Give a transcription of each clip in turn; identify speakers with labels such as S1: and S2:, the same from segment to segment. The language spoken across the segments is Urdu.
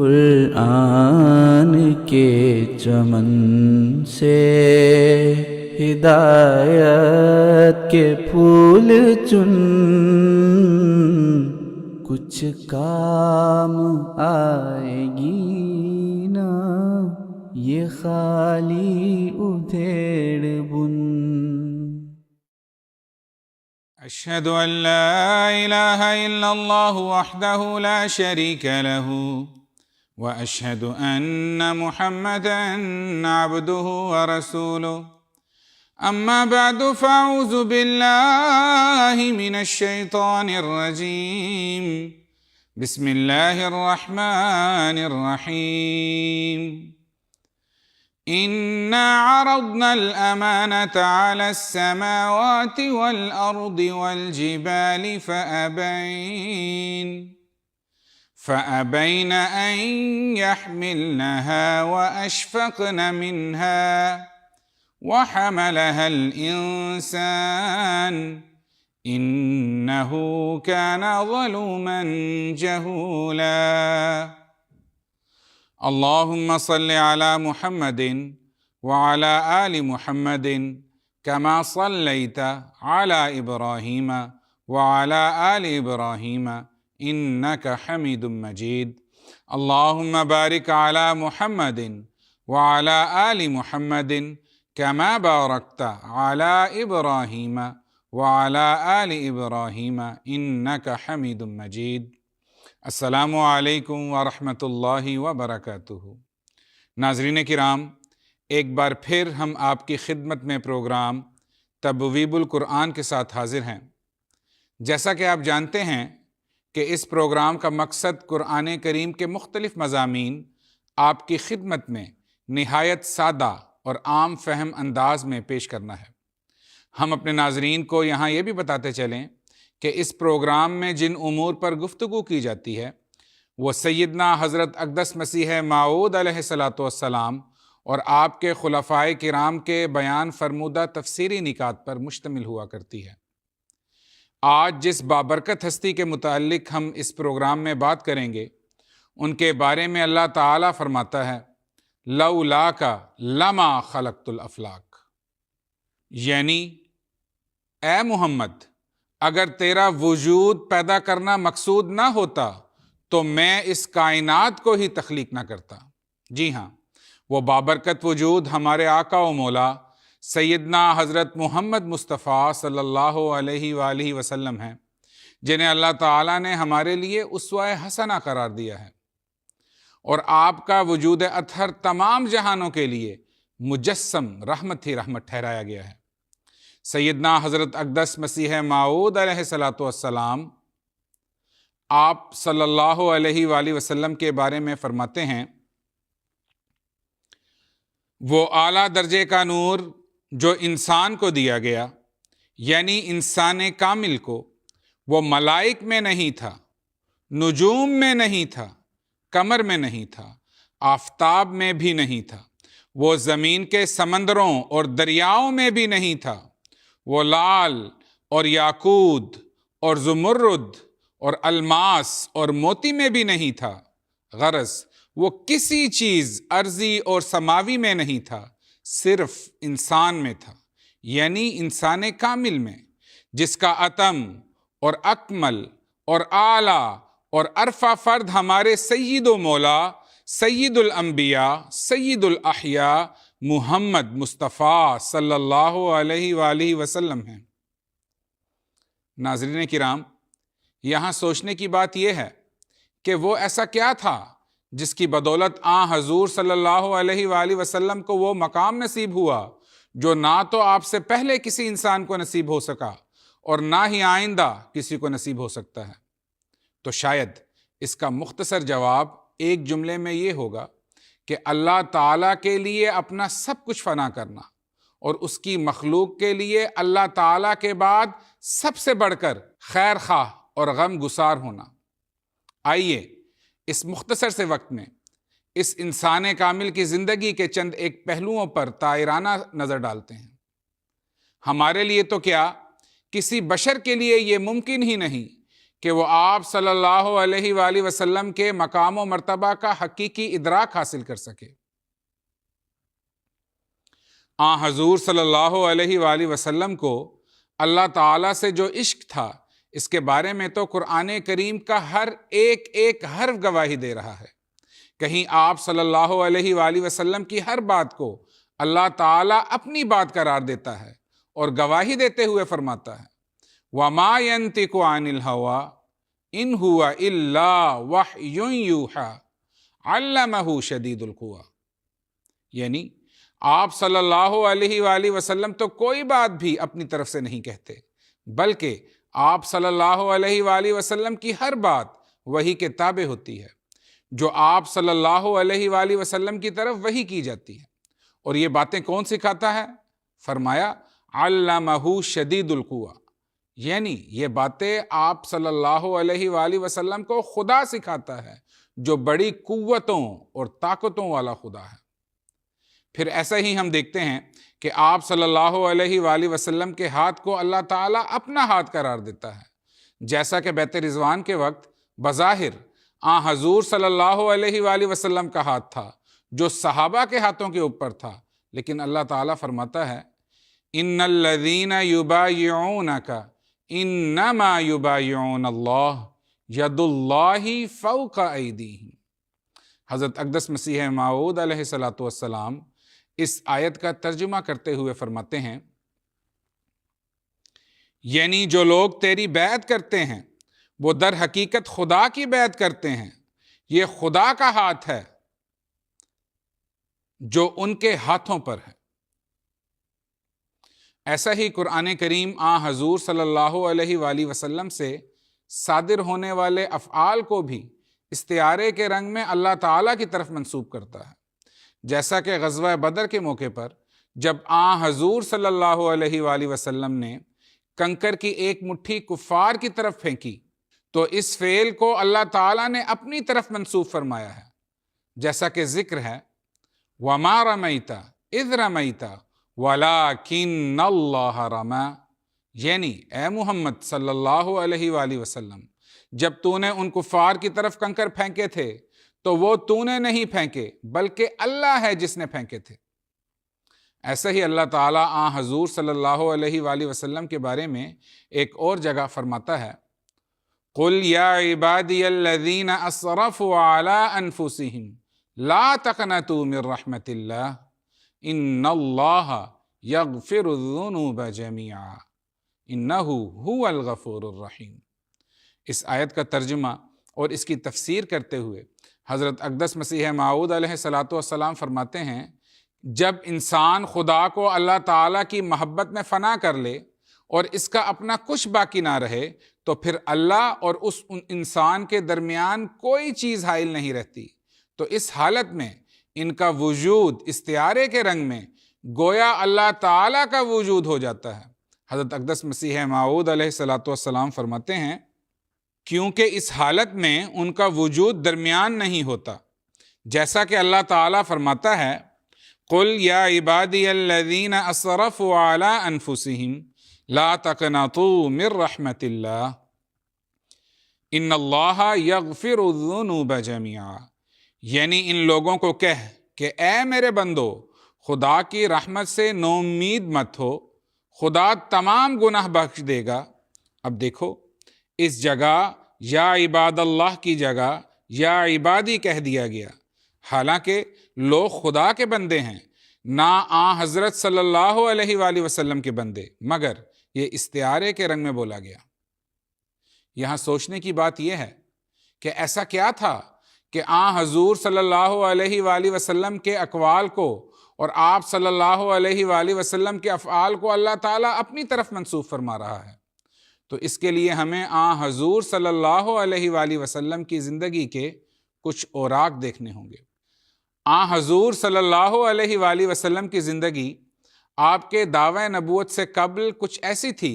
S1: قرآن کے چمن سے ہدایت کے پھول چن، کچھ کام آئے گی نا یہ خالی ادھیڑ بن۔
S2: اشہد ان لا الہ الا اللہ وحدہ لا شریک لہ واشہد ان محمدا عبدہ ورسولہ، اما بعد فاعوذ باللہ من الشیطان الرجیم، بسم اللہ الرحمن الرحیم۔ إنا عرضنا الأمانة على السماوات والأرض والجبال فأبين أن يحملنها وأشفقن منها وحملها الإنسان إنه كان ظلوما جهولا۔ اللهم صل على محمد وعلى آل محمد كما صليت على إبراهيم وعلى آل إبراهيم إنك حميد مجيد۔ اللهم بارك على محمد وعلى آل محمد كما باركت على إبراهيم وعلى آل إبراهيم إنك حميد مجيد۔ السلام علیکم ورحمۃ اللہ وبرکاتہ۔ ناظرین کرام، ایک بار پھر ہم آپ کی خدمت میں پروگرام تبویب القرآن کے ساتھ حاضر ہیں۔ جیسا کہ آپ جانتے ہیں کہ اس پروگرام کا مقصد قرآن کریم کے مختلف مضامین آپ کی خدمت میں نہایت سادہ اور عام فہم انداز میں پیش کرنا ہے۔ ہم اپنے ناظرین کو یہاں یہ بھی بتاتے چلیں کہ اس پروگرام میں جن امور پر گفتگو کی جاتی ہے وہ سیدنا حضرت اقدس مسیح موعود علیہ السلام اور آپ کے خلفائے کرام کے بیان فرمودہ تفسیری نکات پر مشتمل ہوا کرتی ہے۔ آج جس بابرکت ہستی کے متعلق ہم اس پروگرام میں بات کریں گے ان کے بارے میں اللہ تعالیٰ فرماتا ہے لولاک لما خلقت الافلاک، یعنی اے محمد اگر تیرا وجود پیدا کرنا مقصود نہ ہوتا تو میں اس کائنات کو ہی تخلیق نہ کرتا۔ جی ہاں، وہ بابرکت وجود ہمارے آقا و مولا سیدنا حضرت محمد مصطفیٰ صلی اللہ علیہ وآلہ وسلم ہیں، جنہیں اللہ تعالیٰ نے ہمارے لیے اسوہ حسنہ قرار دیا ہے، اور آپ کا وجود اطہر تمام جہانوں کے لیے مجسم رحمت ہی رحمت ٹھہرایا گیا ہے۔ سیدنا حضرت اقدس مسیح موعود علیہ السلام آپ صلی اللہ علیہ وآلہ وسلم کے بارے میں فرماتے ہیں وہ اعلیٰ درجے کا نور جو انسان کو دیا گیا، یعنی انسان کامل کو، وہ ملائک میں نہیں تھا، نجوم میں نہیں تھا، قمر میں نہیں تھا، آفتاب میں بھی نہیں تھا، وہ زمین کے سمندروں اور دریاؤں میں بھی نہیں تھا، وہ لال اور یاقوت اور زمرد اور الماس اور موتی میں بھی نہیں تھا، غرض وہ کسی چیز ارضی اور سماوی میں نہیں تھا، صرف انسان میں تھا، یعنی انسان کامل میں، جس کا اتم اور اکمل اور اعلیٰ اور ارفع فرد ہمارے سید و مولا سید الانبیاء سید الاحیاء محمد مصطفیٰ صلی اللہ علیہ وآلہ وسلم ہیں۔ ناظرین کرام، یہاں سوچنے کی بات یہ ہے کہ وہ ایسا کیا تھا جس کی بدولت حضور صلی اللہ علیہ وآلہ وسلم کو وہ مقام نصیب ہوا جو نہ تو آپ سے پہلے کسی انسان کو نصیب ہو سکا اور نہ ہی آئندہ کسی کو نصیب ہو سکتا ہے؟ تو شاید اس کا مختصر جواب ایک جملے میں یہ ہوگا کہ اللہ تعالیٰ کے لیے اپنا سب کچھ فنا کرنا اور اس کی مخلوق کے لیے اللہ تعالیٰ کے بعد سب سے بڑھ کر خیر خواہ اور غم گسار ہونا۔ آئیے اس مختصر سے وقت میں اس انسان کامل کی زندگی کے چند ایک پہلوؤں پر طائرانہ نظر ڈالتے ہیں۔ ہمارے لیے تو کیا، کسی بشر کے لیے یہ ممکن ہی نہیں کہ وہ آپ صلی اللہ علیہ وآلہ وسلم کے مقام و مرتبہ کا حقیقی ادراک حاصل کر سکے۔ حضور صلی اللہ علیہ وآلہ وسلم کو اللہ تعالیٰ سے جو عشق تھا، اس کے بارے میں تو قرآن کریم کا ہر ایک حرف گواہی دے رہا ہے۔ کہیں آپ صلی اللہ علیہ وآلہ وسلم کی ہر بات کو اللہ تعالیٰ اپنی بات قرار دیتا ہے اور گواہی دیتے ہوئے فرماتا ہے وَمَا يَنْطِقُ عَنِ الْهَوَىٰ إِنْ هُوَ إِلَّا وَحْيٌ يُوحَىٰ عَلَّمَهُ شَدِيدُ الْقُوَىٰ، یعنی آپ صلی اللہ علیہ وآلہ وسلم تو کوئی بات بھی اپنی طرف سے نہیں کہتے، بلکہ آپ صلی اللہ علیہ وآلہ وسلم کی ہر بات وحی کے تابع ہوتی ہے، جو آپ صلی اللہ علیہ وآلہ وسلم کی طرف وحی کی جاتی ہے۔ اور یہ باتیں کون سکھاتا ہے؟ فرمایا علمہ شدید القویٰ، یعنی یہ باتیں آپ صلی اللہ علیہ وآلہ وسلم کو خدا سکھاتا ہے، جو بڑی قوتوں اور طاقتوں والا خدا ہے۔ پھر ایسا ہی ہم دیکھتے ہیں کہ آپ صلی اللہ علیہ وآلہ وسلم کے ہاتھ کو اللہ تعالیٰ اپنا ہاتھ قرار دیتا ہے، جیسا کہ بیت رضوان کے وقت بظاہر حضور صلی اللہ علیہ وآلہ وسلم کا ہاتھ تھا، جو صحابہ کے ہاتھوں کے اوپر تھا، لیکن اللہ تعالیٰ فرماتا ہے ان الذین یبایعونک انما یبایعون اللہ ید اللہ فوق ایدیہم۔ حضرت اقدس مسیح موعود علیہ السلام اس آیت کا ترجمہ کرتے ہوئے فرماتے ہیں، یعنی جو لوگ تیری بیعت کرتے ہیں وہ در حقیقت خدا کی بیعت کرتے ہیں، یہ خدا کا ہاتھ ہے جو ان کے ہاتھوں پر ہے۔ ایسا ہی قرآن کریم حضور صلی اللہ علیہ وآلہ وسلم سے صادر ہونے والے افعال کو بھی استعارے کے رنگ میں اللہ تعالیٰ کی طرف منسوب کرتا ہے، جیسا کہ غزوہ بدر کے موقع پر جب حضور صلی اللہ علیہ وآلہ وسلم نے کنکر کی ایک مٹھی کفار کی طرف پھینکی تو اس فعل کو اللہ تعالیٰ نے اپنی طرف منسوب فرمایا ہے، جیسا کہ ذکر ہے وَمَا رَمَيْتَ إِذْ رَمَيْتَ وَلَكِنَّ اللَّهَ رَمَى، یعنی اے محمد صلی اللہ علیہ وآلہ وسلم، جب تو نے ان کفار کی طرف کنکر پھینکے تھے تو وہ تو نے نہیں پھینکے بلکہ اللہ ہے جس نے پھینکے تھے۔ ایسا ہی اللہ تعالیٰ حضور صلی اللہ علیہ وآلہ وسلم کے بارے میں ایک اور جگہ فرماتا ہے قُلْ يَا عِبَادِيَ الَّذِينَ أَسْرَفُوا عَلَىٰ أَنفُسِهِمْ لَا تَقْنَطُوا مِن رَحْمَةِ اللَّهِ إِنَّ اللَّهَ يَغْفِرُ الذُّنُوبَ جَمِيعًا إِنَّهُ هُوَ الْغَفُورُ الرَّحِيمُ۔ اس آیت کا ترجمہ اور اس کی تفسیر کرتے ہوئے حضرت اقدس مسیح موعود علیہ السلام فرماتے ہیں، جب انسان خدا کو اللہ تعالیٰ کی محبت میں فنا کر لے اور اس کا اپنا کچھ باقی نہ رہے تو پھر اللہ اور اس انسان کے درمیان کوئی چیز حائل نہیں رہتی، تو اس حالت میں ان کا وجود استعارے کے رنگ میں گویا اللہ تعالیٰ کا وجود ہو جاتا ہے۔ حضرت اقدس مسیح موعود علیہ السلام فرماتے ہیں کیونکہ اس حالت میں ان کا وجود درمیان نہیں ہوتا، جیسا کہ اللہ تعالیٰ فرماتا ہے قُلْ يَا عِبَادِيَ الَّذِينَ أَسْرَفُوا عَلَىٰ أَنفُسِهِمْ لَا تَقْنَطُوا مِن رَحْمَةِ اللَّهِ إِنَّ اللَّهَ يَغْفِرُ الذُّنُوبَ جَمِيعًا، یعنی ان لوگوں کو کہہ کہ اے میرے بندو، خدا کی رحمت سے نومید مت ہو، خدا تمام گناہ بخش دے گا۔ اب دیکھو اس جگہ یا عباد اللہ کی جگہ یا عبادی کہہ دیا گیا، حالانکہ لوگ خدا کے بندے ہیں، نہ حضرت صلی اللہ علیہ وآلہ وسلم کے بندے، مگر یہ استعارے کے رنگ میں بولا گیا۔ یہاں سوچنے کی بات یہ ہے کہ ایسا کیا تھا کہ حضور صلی اللہ علیہ وآلہ وسلم کے اقوال کو اور آپ صلی اللہ علیہ وآلہ وسلم کے افعال کو اللہ تعالیٰ اپنی طرف منسوب فرما رہا ہے؟ تو اس کے لیے ہمیں حضور صلی اللہ علیہ وآلہ وسلم کی زندگی کے کچھ اوراق دیکھنے ہوں گے۔ حضور صلی اللہ علیہ وآلہ وسلم کی زندگی آپ کے دعوی نبوت سے قبل کچھ ایسی تھی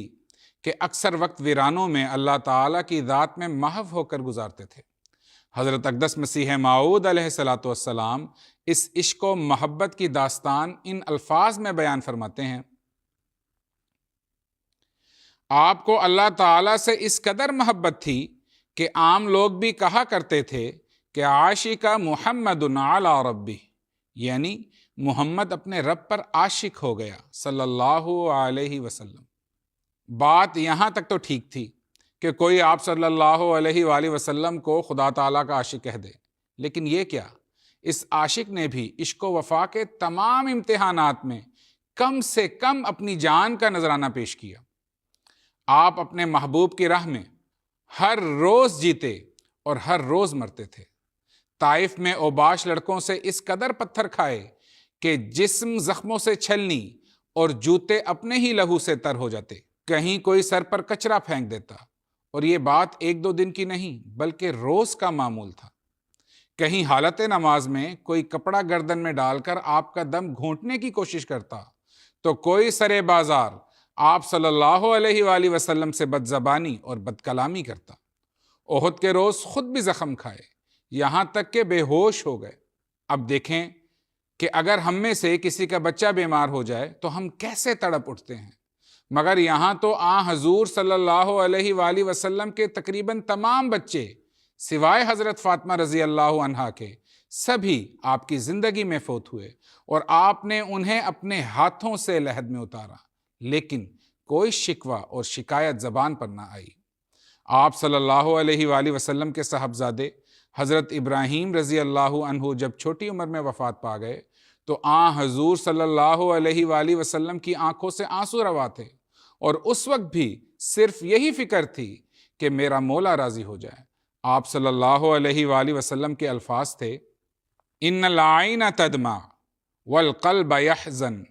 S2: کہ اکثر وقت ویرانوں میں اللہ تعالیٰ کی ذات میں محو ہو کر گزارتے تھے۔ حضرت اقدس مسیح موعود علیہ السلام اس عشق و محبت کی داستان ان الفاظ میں بیان فرماتے ہیں، آپ کو اللہ تعالیٰ سے اس قدر محبت تھی کہ عام لوگ بھی کہا کرتے تھے کہ عاشق محمد علی ربی، یعنی محمد اپنے رب پر عاشق ہو گیا صلی اللہ علیہ وسلم۔ بات یہاں تک تو ٹھیک تھی کہ کوئی آپ صلی اللہ علیہ وآلہ وسلم کو خدا تعالیٰ کا عاشق کہہ دے، لیکن یہ کیا، اس عاشق نے بھی عشق و وفا کے تمام امتحانات میں کم سے کم اپنی جان کا نذرانہ پیش کیا۔ آپ اپنے محبوب کی راہ میں ہر روز جیتے اور ہر روز مرتے تھے۔ طائف میں اوباش لڑکوں سے اس قدر پتھر کھائے کہ جسم زخموں سے چھلنی اور جوتے اپنے ہی لہو سے تر ہو جاتے۔ کہیں کوئی سر پر کچرا پھینک دیتا، اور یہ بات ایک دو دن کی نہیں بلکہ روز کا معمول تھا۔ کہیں حالت نماز میں کوئی کپڑا گردن میں ڈال کر آپ کا دم گھونٹنے کی کوشش کرتا تو کوئی سرے بازار آپ صلی اللہ علیہ وآلہ وسلم سے بد زبانی اور بد کلامی کرتا۔ احد کے روز خود بھی زخم کھائے، یہاں تک کہ بے ہوش ہو گئے۔ اب دیکھیں کہ اگر ہم میں سے کسی کا بچہ بیمار ہو جائے تو ہم کیسے تڑپ اٹھتے ہیں، مگر یہاں تو حضور صلی اللہ علیہ وآلہ وسلم کے تقریباً تمام بچے سوائے حضرت فاطمہ رضی اللہ عنہا کے سبھی آپ کی زندگی میں فوت ہوئے، اور آپ نے انہیں اپنے ہاتھوں سے لحد میں اتارا، لیکن کوئی شکوہ اور شکایت زبان پر نہ آئی۔ آپ صلی اللہ علیہ وآلہ وسلم کے صاحبزادے حضرت ابراہیم رضی اللہ عنہ جب چھوٹی عمر میں وفات پا گئے تو حضور صلی اللہ علیہ وآلہ وسلم کی آنکھوں سے آنسو روا تھے، اور اس وقت بھی صرف یہی فکر تھی کہ میرا مولا راضی ہو جائے۔ آپ صلی اللہ علیہ وآلہ وسلم کے الفاظ تھے، ان العین تدمع والقلب يحزن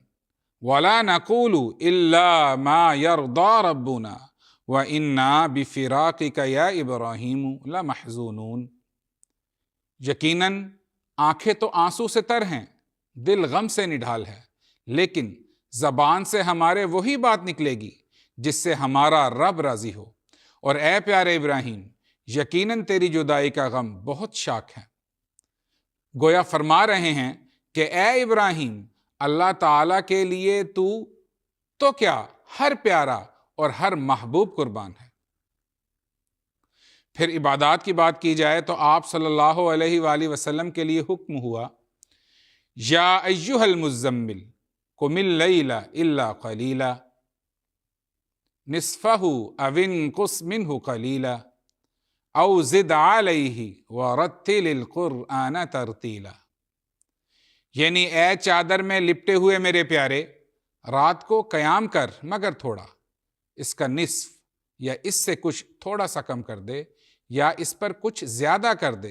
S2: ولا نقول الا ما يرضى ربنا وإنا بفراقك یا ابراہیم لمحزونون۔ یقیناً آنکھیں تو آنسو سے تر ہیں، دل غم سے نڈھال ہے، لیکن زبان سے ہمارے وہی بات نکلے گی جس سے ہمارا رب راضی ہو، اور اے پیارے ابراہیم، یقیناً تیری جدائی کا غم بہت شاک ہے۔ گویا فرما رہے ہیں کہ اے ابراہیم، اللہ تعالیٰ کے لیے تو کیا ہر پیارا اور ہر محبوب قربان ہے۔ پھر عبادات کی بات کی جائے تو آپ صلی اللہ علیہ وآلہ وسلم کے لیے حکم ہوا، یا ایہا المزمل قم اللیل الا قلیلا نصفہ او انقص منہ قلیلا او زد علیہ ورتل القرآن ترتیلا، یعنی اے چادر میں لپٹے ہوئے میرے پیارے، رات کو قیام کر مگر تھوڑا، اس کا نصف یا اس سے کچھ تھوڑا سا کم کر دے، یا اس پر کچھ زیادہ کر دے،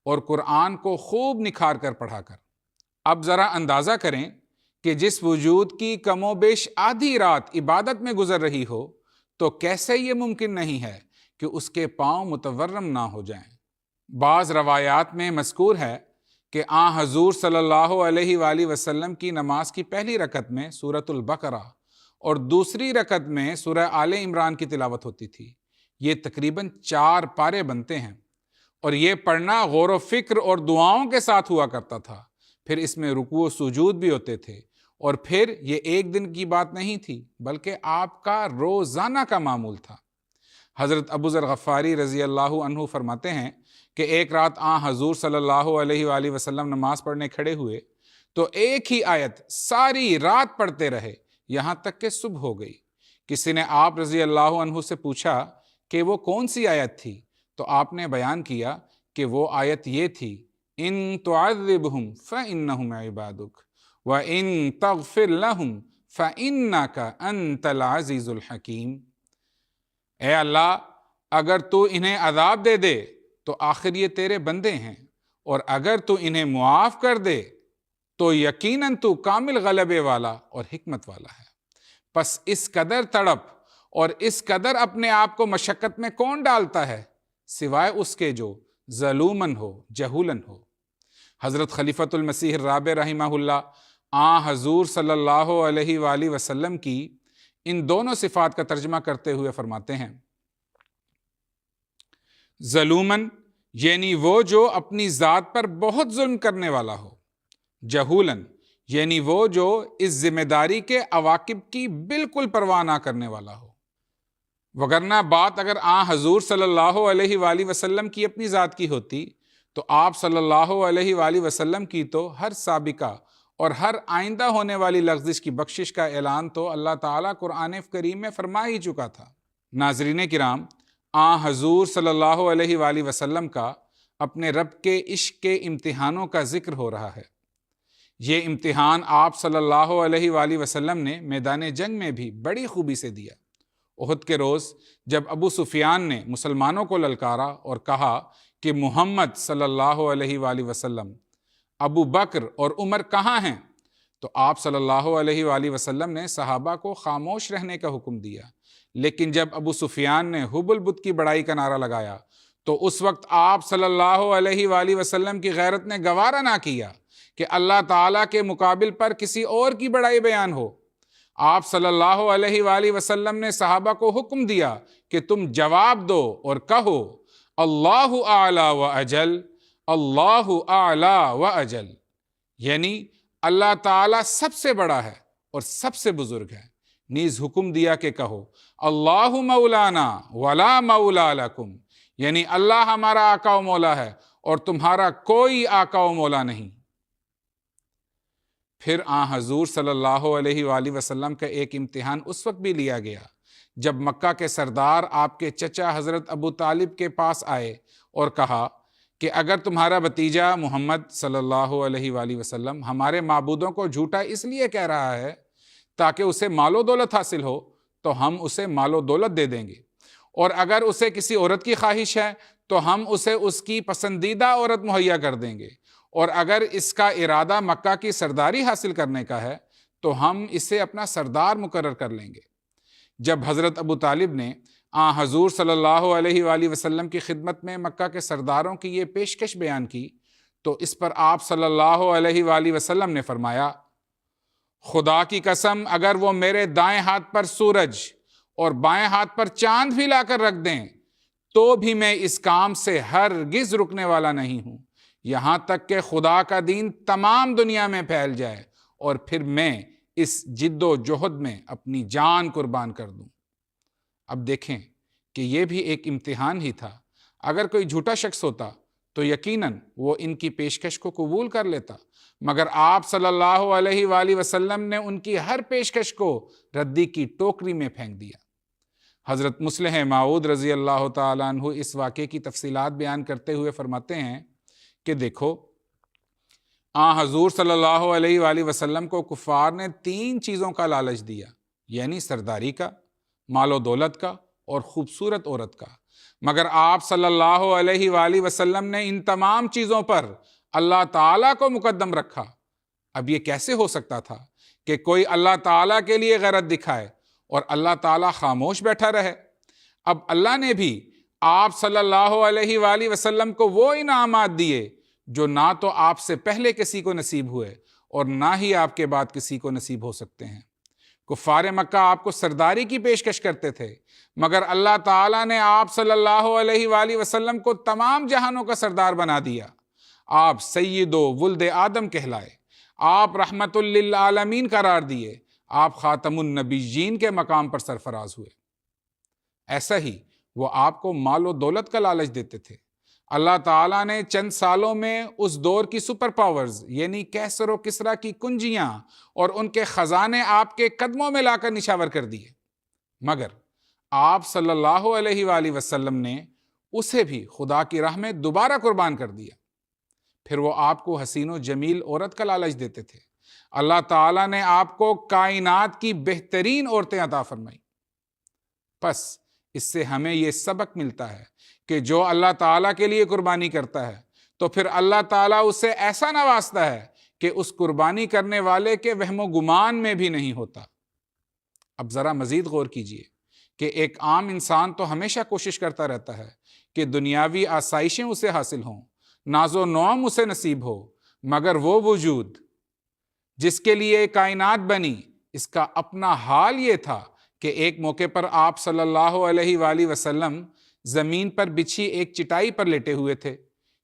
S2: اور قرآن کو خوب نکھار کر پڑھا کر۔ اب ذرا اندازہ کریں کہ جس وجود کی کم و بیش آدھی رات عبادت میں گزر رہی ہو تو کیسے یہ ممکن نہیں ہے کہ اس کے پاؤں متورم نہ ہو جائیں۔ بعض روایات میں مذکور ہے کہ حضور صلی اللہ علیہ وآلہ وسلم کی نماز کی پہلی رکعت میں سورۃ البقرہ اور دوسری رکعت میں سورہ آل عمران کی تلاوت ہوتی تھی۔ یہ تقریباً 4 پارے بنتے ہیں، اور یہ پڑھنا غور و فکر اور دعاؤں کے ساتھ ہوا کرتا تھا۔ پھر اس میں رکوع و سجود بھی ہوتے تھے، اور پھر یہ ایک دن کی بات نہیں تھی بلکہ آپ کا روزانہ کا معمول تھا۔ حضرت ابو ذر غفاری رضی اللہ عنہ فرماتے ہیں کہ ایک رات حضور صلی اللہ علیہ وآلہ وسلم نماز پڑھنے کھڑے ہوئے تو ایک ہی آیت ساری رات پڑھتے رہے یہاں تک کہ صبح ہو گئی۔ کسی نے آپ رضی اللہ عنہ سے پوچھا کہ وہ کون سی آیت تھی، تو آپ نے بیان کیا کہ وہ آیت یہ تھی، ان تعذبہم فإنہم عبادک وإن تغفر لہم فإنک انت العزیز الحکیم۔ اے اللہ، اگر تو انہیں عذاب دے دے تو آخر یہ تیرے بندے ہیں، اور اگر تو انہیں معاف کر دے تو یقیناً تو کامل غلبے والا اور حکمت والا ہے۔ پس اس قدر تڑپ اور اس قدر اپنے آپ کو مشقت میں کون ڈالتا ہے سوائے اس کے جو ظلومن ہو، جہولن ہو۔ حضرت خلیفۃ المسیح الرابع رحمہ اللہ حضور صلی اللہ علیہ وآلہ وسلم کی ان دونوں صفات کا ترجمہ کرتے ہوئے فرماتے ہیں، ظلومن یعنی وہ جو اپنی ذات پر بہت ظلم کرنے والا ہو، جہولن یعنی وہ جو اس ذمہ داری کے عواقب کی بالکل پرواہ نہ کرنے والا ہو۔ وگرنہ بات اگر حضور صلی اللہ علیہ وآلہ وسلم کی اپنی ذات کی ہوتی تو آپ صلی اللہ علیہ وآلہ وسلم کی تو ہر سابقہ اور ہر آئندہ ہونے والی لغزش کی بخشش کا اعلان تو اللہ تعالیٰ قرآن کریم میں فرما ہی چکا تھا۔ ناظرین کرام، حضور صلی اللہ علیہ وآلہ وسلم کا اپنے رب کے عشق کے امتحانوں کا ذکر ہو رہا ہے۔ یہ امتحان آپ صلی اللہ علیہ وآلہ وسلم نے میدان جنگ میں بھی بڑی خوبی سے دیا۔ احد کے روز جب ابو سفیان نے مسلمانوں کو للکارا اور کہا کہ محمد صلی اللہ علیہ وآلہ وسلم، ابو بکر اور عمر کہاں ہیں، تو آپ صلی اللہ علیہ وآلہ وسلم نے صحابہ کو خاموش رہنے کا حکم دیا۔ لیکن جب ابو سفیان نے حبل بت کی بڑائی کا نعرہ لگایا تو اس وقت آپ صلی اللہ علیہ وآلہ وسلم کی غیرت نے گوارا نہ کیا کہ اللہ تعالیٰ کے مقابل پر کسی اور کی بڑائی بیان ہو۔ آپ صلی اللہ علیہ وآلہ وسلم نے صحابہ کو حکم دیا کہ تم جواب دو اور کہو اللہ اعلیٰ و اجل، اللہ اعلیٰ و اجل، یعنی اللہ تعالیٰ سب سے بڑا ہے اور سب سے بزرگ ہے۔ نیز حکم دیا کہ کہو اللہ مولانا ولا مولا لکم، یعنی اللہ ہمارا آقا و مولا ہے اور تمہارا کوئی آقا و مولا نہیں۔ پھر حضور صلی اللہ علیہ وآلہ وسلم کا ایک امتحان اس وقت بھی لیا گیا جب مکہ کے سردار آپ کے چچا حضرت ابو طالب کے پاس آئے اور کہا کہ اگر تمہارا بھتیجا محمد صلی اللہ علیہ وآلہ وسلم ہمارے معبودوں کو جھوٹا اس لیے کہہ رہا ہے تاکہ اسے مال و دولت حاصل ہو تو ہم اسے مال و دولت دے دیں گے، اور اگر اسے کسی عورت کی خواہش ہے تو ہم اسے اس کی پسندیدہ عورت مہیا کر دیں گے، اور اگر اس کا ارادہ مکہ کی سرداری حاصل کرنے کا ہے تو ہم اسے اپنا سردار مقرر کر لیں گے۔ جب حضرت ابو طالب نے حضور صلی اللہ علیہ وآلہ وسلم کی خدمت میں مکہ کے سرداروں کی یہ پیشکش بیان کی تو اس پر آپ صلی اللہ علیہ وآلہ وسلم نے فرمایا، خدا کی قسم اگر وہ میرے دائیں ہاتھ پر سورج اور بائیں ہاتھ پر چاند بھی لا کر رکھ دیں تو بھی میں اس کام سے ہرگز رکنے والا نہیں ہوں، یہاں تک کہ خدا کا دین تمام دنیا میں پھیل جائے اور پھر میں اس جد و جہد میں اپنی جان قربان کر دوں۔ اب دیکھیں کہ یہ بھی ایک امتحان ہی تھا۔ اگر کوئی جھوٹا شخص ہوتا تو یقیناً وہ ان کی پیشکش کو قبول کر لیتا، مگر آپ صلی اللہ علیہ وآلہ وسلم نے ان کی ہر پیشکش کو ردی کی ٹوکری میں پھینک دیا۔ حضرت مصلح موعود رضی اللہ تعالیٰ عنہ اس واقعے کی تفصیلات بیان کرتے ہوئے فرماتے ہیں کہ دیکھو، حضور صلی اللہ علیہ وآلہ وسلم کو کفار نے 3 چیزوں کا لالچ دیا، یعنی سرداری کا، مال و دولت کا اور خوبصورت عورت کا، مگر آپ صلی اللہ علیہ وآلہ وسلم نے ان تمام چیزوں پر اللہ تعالیٰ کو مقدم رکھا۔ اب یہ کیسے ہو سکتا تھا کہ کوئی اللہ تعالیٰ کے لیے غیرت دکھائے اور اللہ تعالیٰ خاموش بیٹھا رہے؟ اب اللہ نے بھی آپ صلی اللہ علیہ وآلہ وسلم کو وہ انعامات دیے جو نہ تو آپ سے پہلے کسی کو نصیب ہوئے اور نہ ہی آپ کے بعد کسی کو نصیب ہو سکتے ہیں۔ کفار مکہ آپ کو سرداری کی پیشکش کرتے تھے، مگر اللہ تعالیٰ نے آپ صلی اللہ علیہ وآلہ وسلم کو تمام جہانوں کا سردار بنا دیا۔ آپ سید و ولد آدم کہلائے، آپ رحمت للعالمین قرار دیے، آپ خاتم النبیین کے مقام پر سرفراز ہوئے۔ ایسا ہی وہ آپ کو مال و دولت کا لالچ دیتے تھے۔ اللہ تعالیٰ نے چند سالوں میں اس دور کی سپر پاورز یعنی کیسر و کسریٰ کی کنجیاں اور ان کے خزانے آپ کے قدموں میں لا کر نشاور کر دیے، مگر آپ صلی اللہ علیہ وآلہ وسلم نے اسے بھی خدا کی راہ میں دوبارہ قربان کر دیا۔ پھر وہ آپ کو حسین و جمیل عورت کا لالچ دیتے تھے۔ اللہ تعالیٰ نے آپ کو کائنات کی بہترین عورتیں عطا فرمائی۔ پس اس سے ہمیں یہ سبق ملتا ہے کہ جو اللہ تعالیٰ کے لیے قربانی کرتا ہے تو پھر اللہ تعالیٰ اسے ایسا نوازتا ہے کہ اس قربانی کرنے والے کے وہم و گمان میں بھی نہیں ہوتا۔ اب ذرا مزید غور کیجئے کہ ایک عام انسان تو ہمیشہ کوشش کرتا رہتا ہے کہ دنیاوی آسائشیں اسے حاصل ہوں، ناز و نعم اسے نصیب ہو، مگر وہ وجود جس کے لیے کائنات بنی، اس کا اپنا حال یہ تھا کہ ایک موقع پر آپ صلی اللہ علیہ وآلہ وسلم زمین پر بچھی ایک چٹائی پر لیٹے ہوئے تھے۔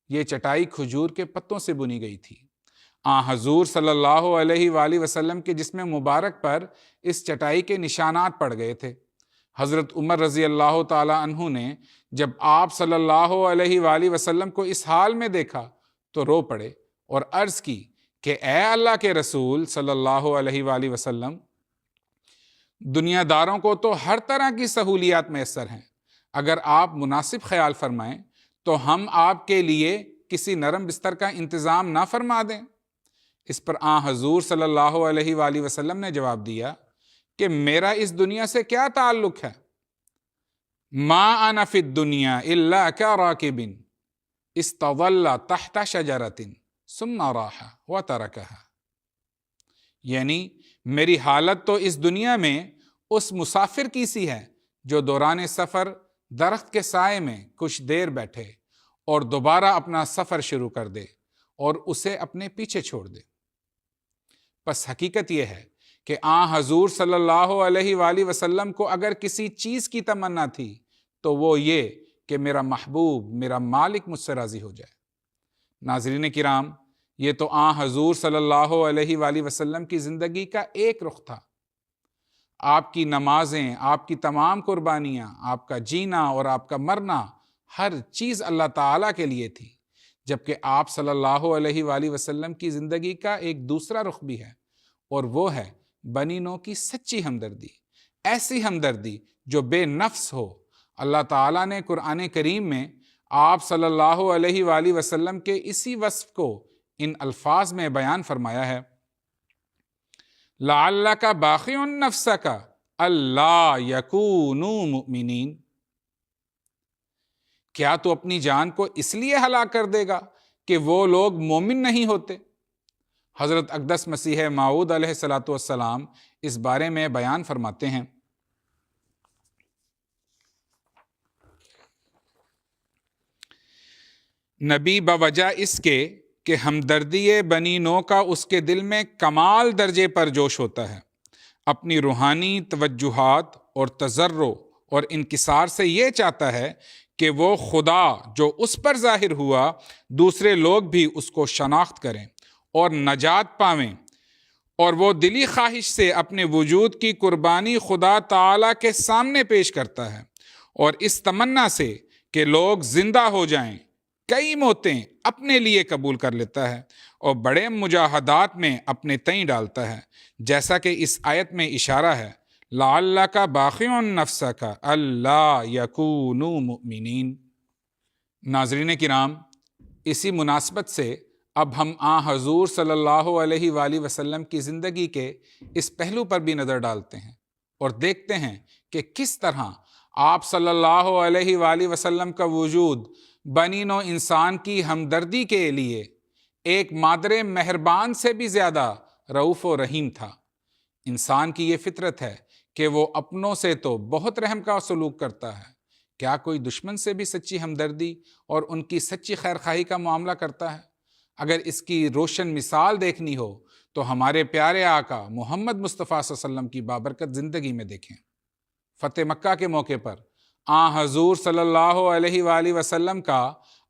S2: یہ چٹائی کھجور کے پتوں سے بنی گئی تھی۔ حضور صلی اللہ علیہ وآلہ وسلم کے جسم مبارک پر اس چٹائی کے نشانات پڑ گئے تھے۔ حضرت عمر رضی اللہ تعالی عنہ نے جب آپ صلی اللہ علیہ وآلہ وسلم کو اس حال میں دیکھا تو رو پڑے اور عرض کی کہ اے اللہ کے رسول صلی اللہ علیہ وآلہ وسلم، دنیا داروں کو تو ہر طرح کی سہولیات میسر ہیں، اگر آپ مناسب خیال فرمائیں تو ہم آپ کے لیے کسی نرم بستر کا انتظام نہ فرما دیں۔ اس پر حضور صلی اللہ علیہ وآلہ وسلم نے جواب دیا کہ میرا اس دنیا سے کیا تعلق ہے؟ ما انا فی الدنیا الا کراکب استظل تحت شجرۃ ثم راح وترکها، یعنی میری حالت تو اس دنیا میں اس مسافر کی سی ہے جو دوران سفر درخت کے سائے میں کچھ دیر بیٹھے اور دوبارہ اپنا سفر شروع کر دے اور اسے اپنے پیچھے چھوڑ دے۔ پس حقیقت یہ ہے کہ حضور صلی اللہ علیہ وآلہ وسلم کو اگر کسی چیز کی تمنا تھی تو وہ یہ کہ میرا محبوب، میرا مالک مجھ سے راضی ہو جائے۔ ناظرین کرام، یہ تو حضور صلی اللہ علیہ وآلہ وسلم کی زندگی کا ایک رخ تھا۔ آپ کی نمازیں، آپ کی تمام قربانیاں، آپ کا جینا اور آپ کا مرنا، ہر چیز اللہ تعالیٰ کے لیے تھی، جبکہ آپ صلی اللہ علیہ وآلہ وسلم کی زندگی کا ایک دوسرا رخ بھی ہے، اور وہ ہے بنی نوع کی سچی ہمدردی، ایسی ہمدردی جو بے نفس ہو۔ اللہ تعالیٰ نے قرآن کریم میں آپ صلی اللہ علیہ وآلہ وسلم کے اسی وصف کو ان الفاظ میں بیان فرمایا ہے، لعلک باخع نفسک الا یکونوا مؤمنین، کیا تو اپنی جان کو اس لیے ہلاک کر دے گا کہ وہ لوگ مومن نہیں ہوتے؟ حضرت اقدس مسیح موعود علیہ الصلوۃ والسلام اس بارے میں بیان فرماتے ہیں، نبی بوجہ اس کے کہ ہمدردی بنی نوع کا اس کے دل میں کمال درجے پر جوش ہوتا ہے، اپنی روحانی توجہات اور تضرع اور انکسار سے یہ چاہتا ہے کہ وہ خدا جو اس پر ظاہر ہوا دوسرے لوگ بھی اس کو شناخت کریں اور نجات پاویں، اور وہ دلی خواہش سے اپنے وجود کی قربانی خدا تعالیٰ کے سامنے پیش کرتا ہے، اور اس تمنا سے کہ لوگ زندہ ہو جائیں کئی موتیں اپنے لیے قبول کر لیتا ہے اور بڑے مجاہدات میں اپنے تئیں ڈالتا ہے، جیسا کہ اس آیت میں اشارہ ہے، لعلک باخع نفسک الا یکونوا مؤمنین۔ ناظرین کرام، اسی مناسبت سے اب ہم حضور صلی اللہ علیہ وآلہ وسلم کی زندگی کے اس پہلو پر بھی نظر ڈالتے ہیں اور دیکھتے ہیں کہ کس طرح آپ صلی اللہ علیہ وآلہ وسلم کا وجود بنی نوع انسان کی ہمدردی کے لیے ایک مادر مہربان سے بھی زیادہ رؤوف و رحیم تھا۔ انسان کی یہ فطرت ہے کہ وہ اپنوں سے تو بہت رحم کا سلوک کرتا ہے، کیا کوئی دشمن سے بھی سچی ہمدردی اور ان کی سچی خیرخواہی کا معاملہ کرتا ہے؟ اگر اس کی روشن مثال دیکھنی ہو تو ہمارے پیارے آقا محمد مصطفیٰ صلی اللہ علیہ وسلم کی بابرکت زندگی میں دیکھیں۔ فتح مکہ کے موقع پر حضور صلی اللہ علیہ وآلہ وسلم کا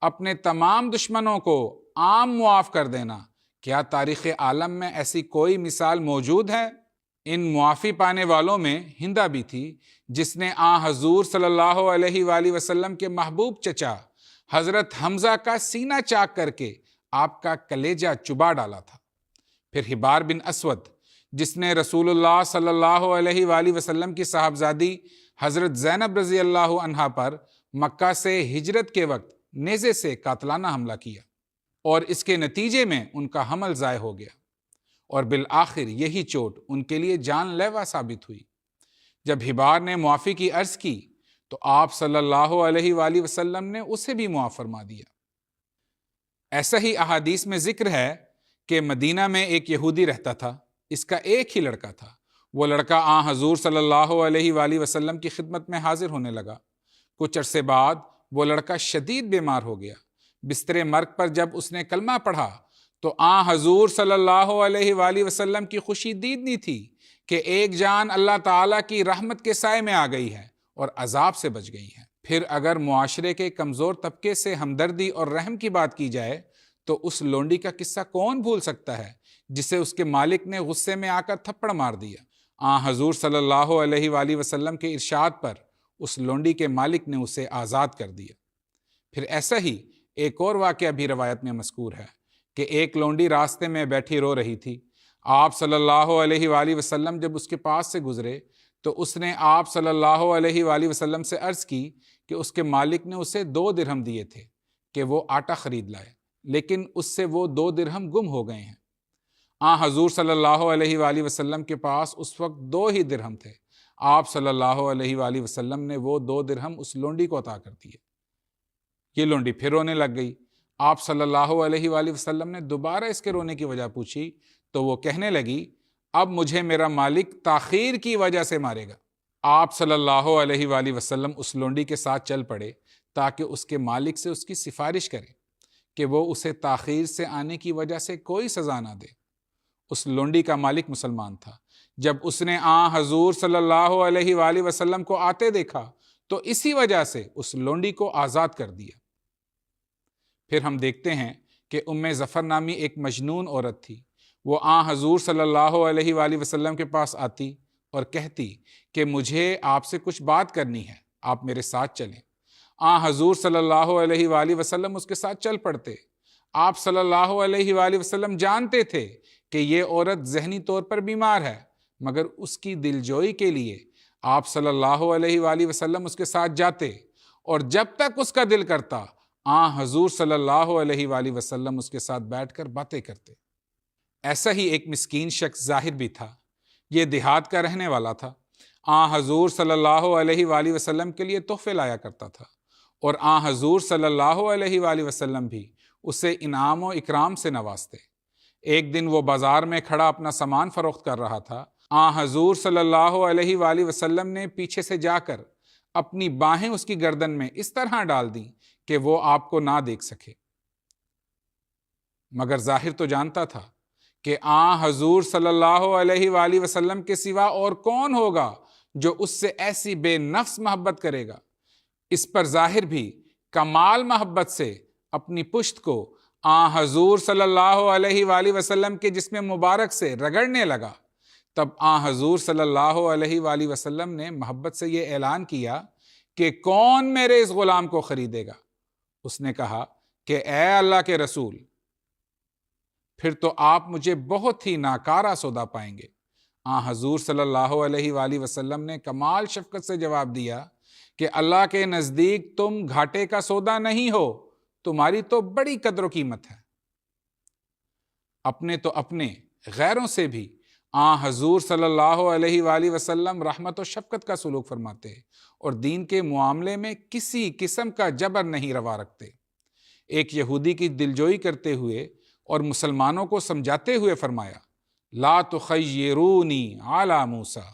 S2: اپنے تمام دشمنوں کو عام معاف کر دینا، کیا تاریخ عالم میں ایسی کوئی مثال موجود ہے؟ ان معافی پانے والوں میں ہندہ بھی تھی، جس نے حضور صلی اللہ علیہ وآلہ وسلم کے محبوب چچا حضرت حمزہ کا سینہ چاک کر کے آپ کا کلیجہ چبا ڈالا تھا۔ پھر حبار بن اسود، جس نے رسول اللہ صلی اللہ علیہ وآلہ وسلم کی صاحبزادی حضرت زینب رضی اللہ عنہا پر مکہ سے ہجرت کے وقت نیزے سے قاتلانہ حملہ کیا، اور اس کے نتیجے میں ان کا حمل ضائع ہو گیا، اور بالآخر یہی چوٹ ان کے لیے جان لیوا ثابت ہوئی۔ جب حبار نے معافی کی عرض کی تو آپ صلی اللہ علیہ وآلہ وسلم نے اسے بھی معاف فرما دیا۔ ایسا ہی احادیث میں ذکر ہے کہ مدینہ میں ایک یہودی رہتا تھا، اس کا ایک ہی لڑکا تھا۔ وہ لڑکا حضور صلی اللہ علیہ وآلہ وسلم کی خدمت میں حاضر ہونے لگا۔ کچھ عرصے بعد وہ لڑکا شدید بیمار ہو گیا۔ بستر مرگ پر جب اس نے کلمہ پڑھا تو حضور صلی اللہ علیہ وآلہ وسلم کی خوشی دیدنی تھی کہ ایک جان اللہ تعالیٰ کی رحمت کے سائے میں آ گئی ہے اور عذاب سے بچ گئی ہے۔ پھر اگر معاشرے کے کمزور طبقے سے ہمدردی اور رحم کی بات کی جائے تو اس لونڈی کا قصہ کون بھول سکتا ہے جسے اس کے مالک نے غصے میں آ کر تھپڑ مار دیا۔ حضور صلی اللہ علیہ وآلہ وسلم کے ارشاد پر اس لونڈی کے مالک نے اسے آزاد کر دیا۔ پھر ایسا ہی ایک اور واقعہ بھی روایت میں مذکور ہے کہ ایک لونڈی راستے میں بیٹھی رو رہی تھی۔ آپ صلی اللہ علیہ وآلہ وسلم جب اس کے پاس سے گزرے تو اس نے آپ صلی اللہ علیہ وآلہ وسلم سے عرض کی کہ اس کے مالک نے اسے 2 درہم دیے تھے کہ وہ آٹا خرید لائے، لیکن اس سے وہ 2 درہم گم ہو گئے ہیں۔ حضور صلی اللہ علیہ وآلہ وسلم کے پاس اس وقت 2 ہی درہم تھے۔ آپ صلی اللہ علیہ وآلہ وسلم نے وہ 2 درہم اس لونڈی کو عطا کر دیے۔ یہ لونڈی پھر رونے لگ گئی۔ آپ صلی اللہ علیہ وآلہ وسلم نے دوبارہ اس کے رونے کی وجہ پوچھی تو وہ کہنے لگی، اب مجھے میرا مالک تاخیر کی وجہ سے مارے گا۔ آپ صلی اللہ علیہ وآلہ وسلم اس لونڈی کے ساتھ چل پڑے تاکہ اس کے مالک سے اس کی سفارش کرے کہ وہ اسے تاخیر سے آنے کی وجہ سے کوئی سزا نہ دے۔ اس لونڈی کا مالک مسلمان تھا۔ جب اس نے حضور صلی اللہ علیہ وآلہ وسلم کو آتے دیکھا تو اسی وجہ سے اس لونڈی کو آزاد کر دیا۔ پھر ہم دیکھتے ہیں کہ ظفر نامی ایک مجنون عورت تھی۔ وہ حضور صلی اللہ علیہ وآلہ وسلم کے پاس آتی اور کہتی کہ مجھے آپ سے کچھ بات کرنی ہے، آپ میرے ساتھ چلیں۔ حضور صلی اللہ علیہ وآلہ وسلم اس کے ساتھ چل پڑتے۔ آپ صلی اللہ علیہ وآلہ وسلم جانتے تھے کہ یہ عورت ذہنی طور پر بیمار ہے، مگر اس کی دلجوئی کے لیے آپ صلی اللہ علیہ وآلہ وسلم اس کے ساتھ جاتے، اور جب تک اس کا دل کرتا حضور صلی اللہ علیہ وآلہ وسلم اس کے ساتھ بیٹھ کر باتیں کرتے۔ ایسا ہی ایک مسکین شخص ظاہر بھی تھا۔ یہ دیہات کا رہنے والا تھا۔ حضور صلی اللہ علیہ وآلہ وسلم کے لیے تحفے لایا کرتا تھا، اور حضور صلی اللہ علیہ وآلہ وسلم بھی اسے انعام و اکرام سے نوازتے۔ ایک دن وہ بازار میں کھڑا اپنا سامان فروخت کر رہا تھا۔ حضور صلی اللہ علیہ وآلہ وسلم نے پیچھے سے جا کر اپنی باہیں اس کی گردن میں اس طرح ڈال دیں کہ وہ آپ کو نہ دیکھ سکے، مگر ظاہر تو جانتا تھا کہ حضور صلی اللہ علیہ وآلہ وسلم کے سوا اور کون ہوگا جو اس سے ایسی بے نفس محبت کرے گا۔ اس پر ظاہر بھی کمال محبت سے اپنی پشت کو حضور صلی اللہ علیہ وآلہ وسلم کے جسم مبارک سے رگڑنے لگا۔ تب حضور صلی اللہ علیہ وآلہ وسلم نے محبت سے یہ اعلان کیا کہ کون میرے اس غلام کو خریدے گا؟ اس نے کہا کہ اے اللہ کے رسول، پھر تو آپ مجھے بہت ہی ناکارہ سودا پائیں گے۔ حضور صلی اللہ علیہ وآلہ وسلم نے کمال شفقت سے جواب دیا کہ اللہ کے نزدیک تم گھاٹے کا سودا نہیں ہو، تمہاری تو بڑی قدر و قیمت ہے۔ اپنے تو اپنے، غیروں سے بھی حضور صلی اللہ علیہ وآلہ وسلم رحمت و شفقت کا سلوک فرماتے اور دین کے معاملے میں کسی قسم کا جبر نہیں روا رکھتے۔ ایک یہودی کی دلجوئی کرتے ہوئے اور مسلمانوں کو سمجھاتے ہوئے فرمایا، لا تخیرونی علی موسیٰ،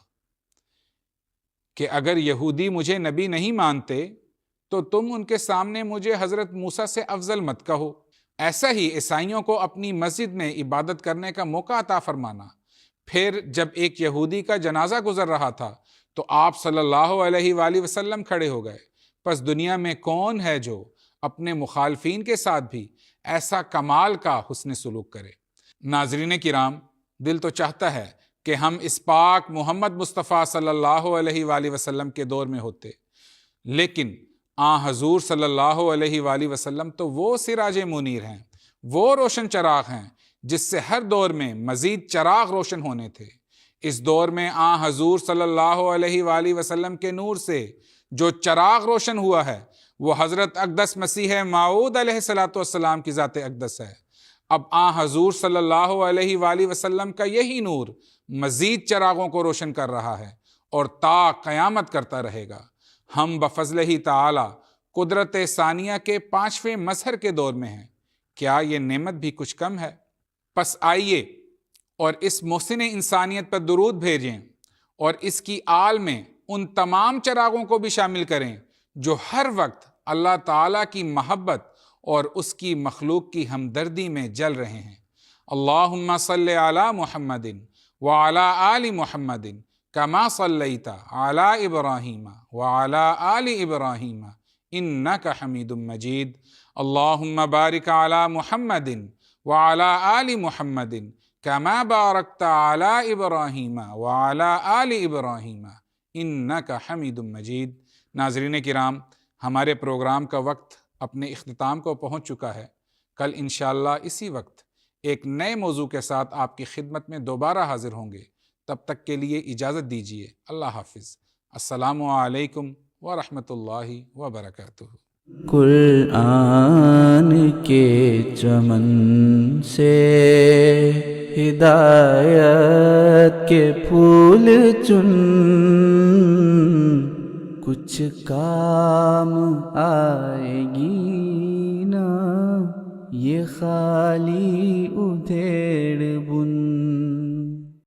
S2: کہ اگر یہودی مجھے نبی نہیں مانتے تو تم ان کے سامنے مجھے حضرت موسیٰ سے افضل مت کہو۔ ایسا ہی عیسائیوں کو اپنی مسجد میں عبادت کرنے کا موقع عطا فرمانا۔ پھر جب ایک یہودی کا جنازہ گزر رہا تھا تو آپ صلی اللہ علیہ وآلہ وسلم کھڑے ہو گئے۔ پس دنیا میں کون ہے جو اپنے مخالفین کے ساتھ بھی ایسا کمال کا حسن سلوک کرے؟ ناظرین کرام، دل تو چاہتا ہے کہ ہم اس پاک محمد مصطفیٰ صلی اللہ علیہ وآلہ وسلم کے دور میں ہوتے، لیکن حضور صلی اللہ علیہ وآلہ وسلم تو وہ سراج منیر ہیں، وہ روشن چراغ ہیں جس سے ہر دور میں مزید چراغ روشن ہونے تھے۔ اس دور میں حضور صلی اللہ علیہ وآلہ وسلم کے نور سے جو چراغ روشن ہوا ہے وہ حضرت اقدس مسیح موعود علیہ السلام کی ذات اقدس ہے۔ اب حضور صلی اللہ علیہ وآلہ وسلم کا یہی نور مزید چراغوں کو روشن کر رہا ہے اور تا قیامت کرتا رہے گا۔ ہم بفضل ہی تعالی قدرت ثانیہ کے 5ویں مظہر کے دور میں ہیں۔ کیا یہ نعمت بھی کچھ کم ہے؟ پس آئیے اور اس محسن انسانیت پر درود بھیجیں اور اس کی آل میں ان تمام چراغوں کو بھی شامل کریں جو ہر وقت اللہ تعالیٰ کی محبت اور اس کی مخلوق کی ہمدردی میں جل رہے ہیں۔ اللہم صلی علی محمد وعلی آل محمد کما صلیت علی ابراہیم وعلی آل ابراہیم انک حمید مجید۔ اللہم بارک علی محمد وعلی آل محمد کما بارکت علی ابراہیم وعلی آل ابراہیم انک حمید مجید۔ ناظرین کرام، ہمارے پروگرام کا وقت اپنے اختتام کو پہنچ چکا ہے۔ کل انشاءاللہ اسی وقت ایک نئے موضوع کے ساتھ آپ کی خدمت میں دوبارہ حاضر ہوں گے۔ تب تک کے لیے اجازت دیجیے۔ اللہ حافظ۔ السلام علیکم ورحمۃ اللہ وبرکاتہ۔
S1: قرآن کے چمن سے ہدایت کے پھول چن، کچھ کام آئے گی نا یہ خالی ادھیڑ